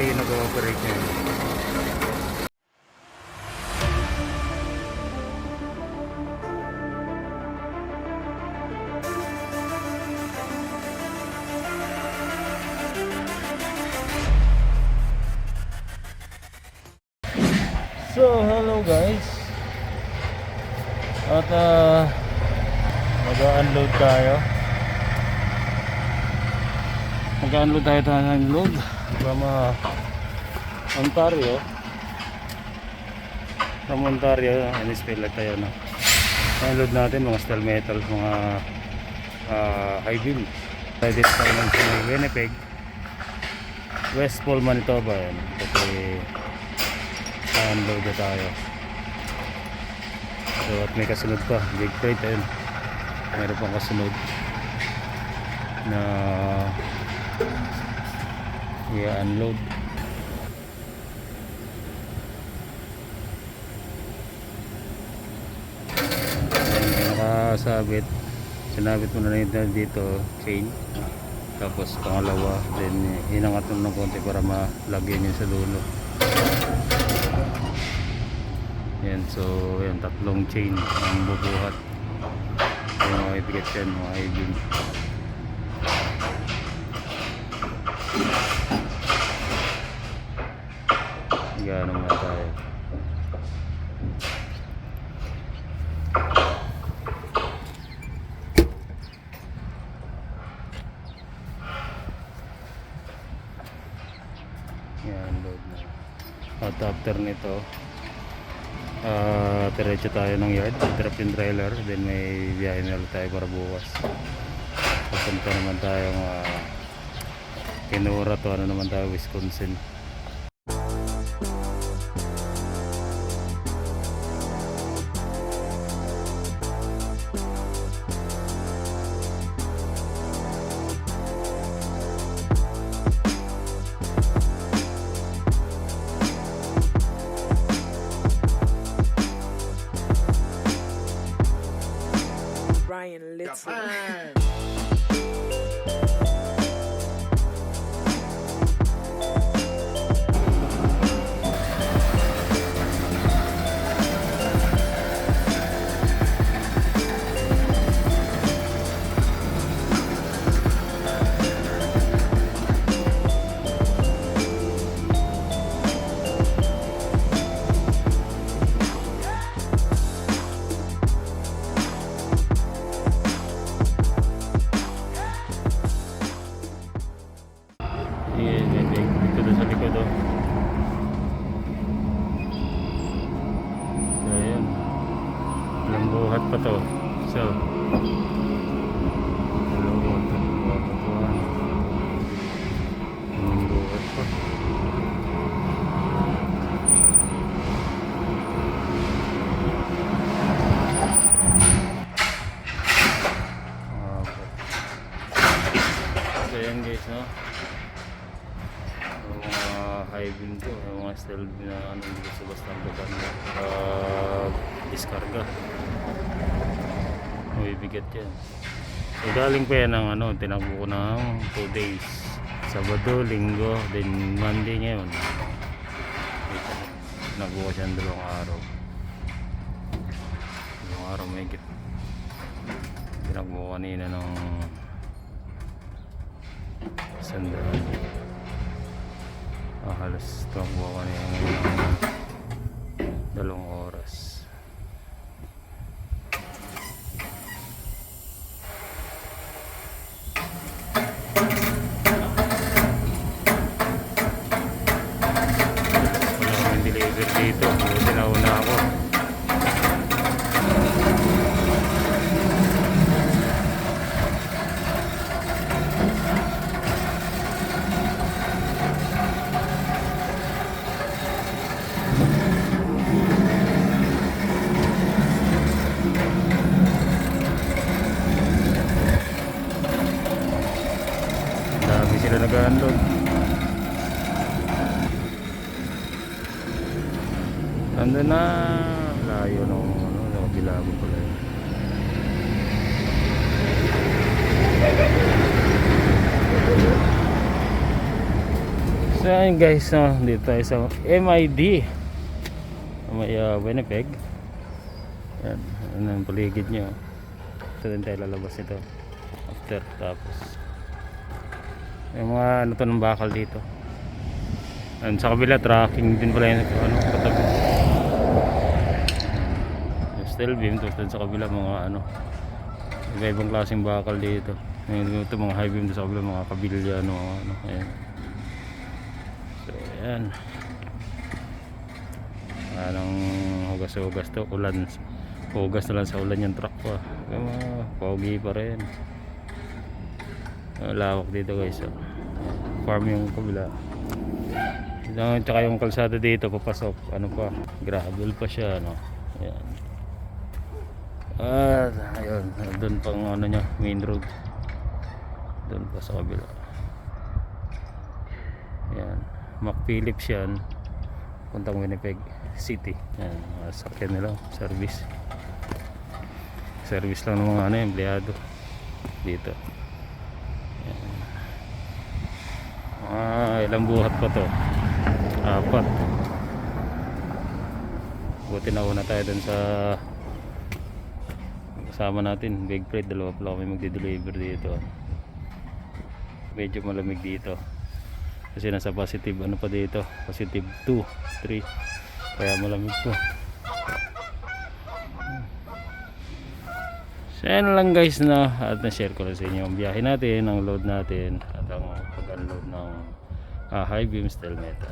Cavite yung nag-ooperate niya. So, hello guys. At mag-unload tayo. Mag-unload tayo ng load from Ontario. From Ontario, in-spell tayo na. Unload natin mga steel metal, mga high beam. Ready tayo ng Winnipeg, West Pole, Manitoba. Yan. Kasi unload na tayo. So at may kasunod pa, big freight ayun. Meron pang kasunod na i-unload. Ayan, nakasabit. Sinabit mo na rin dito chain. Tapos pangalawa, then hinangat mo ng konti para malagyan yun sa dulo. Yan, so yan, tatlong chain ang bubuhat. Yung mga ibigat yan, mga ibig. Gano'n nga tayo. Yan, load na. At after nito, diretso tayo ng yard, drop yung trailer, then may biyahe na tayo para bukas. Papunta naman tayong Kenora to, ano naman tayo, Wisconsin. Brian Little. Dito sa likod oh. So ayan, ilang buhat pa to. So ilang buhat pa, ilang buhat pa. So ayan guys, no, high beam to, mga steel na ano dito sa bastang lugar na diskarga. May bigat yan. So galing pa yan ng ano, tinagpo ko ng 2 days, Sabado, Linggo, then Monday ngayon. Nagbuko siya ng 2 araw. 2 araw may git. Tinagpo kanina ng sandaan. Halos tumakbo ako na yung 2 oras. Wala kaming deliver dito, buti nauna ako. Sila nag-unload. Nandun na, layo nung ano, bilago pala yun. So ayun guys, no, dito tayo sa MID may Winnipeg. Yan, ano ang paligid nyo. Ito din tayo lalabas nito after. Tapos yung mga ano to ng bakal dito. And sa kabila tracking din pala yung ano, katabi. Yung steel beam. Tapos sa kabila mga ano, iba-ibang klaseng bakal dito. Ito mga high beam sa kabila, mga kabilya ano, ayan. So ayan, anong hugas-hugas to, ulan, hugas na lang sa ulan yung truck pa. Pogi pa rin. Lawak dito guys, oh. Farm yung kabila. Tsaka yung kalsada dito papasok, ano pa, gravel pa siya, no. Ayan. At ayun, doon pang ano nya, main road. Doon pa sa kabila. Ayan, Mac Phillips yan, puntang Winnipeg City. Ayan, mga sakyan nila, service lang ng mga ano, empleyado dito. Ilang buhat pa to? 4. Buti na una tayo dun sa kasama natin, big freight. Dalawa pala kami magde-deliver dito. Medyo malamig dito kasi nasa positive ano pa dito, positive 2, 3, kaya malamig po. So yan lang guys, na at na-share ko lang sa inyo ang biyahe natin, ang load natin at ang pag-unload ng high beam steel metal.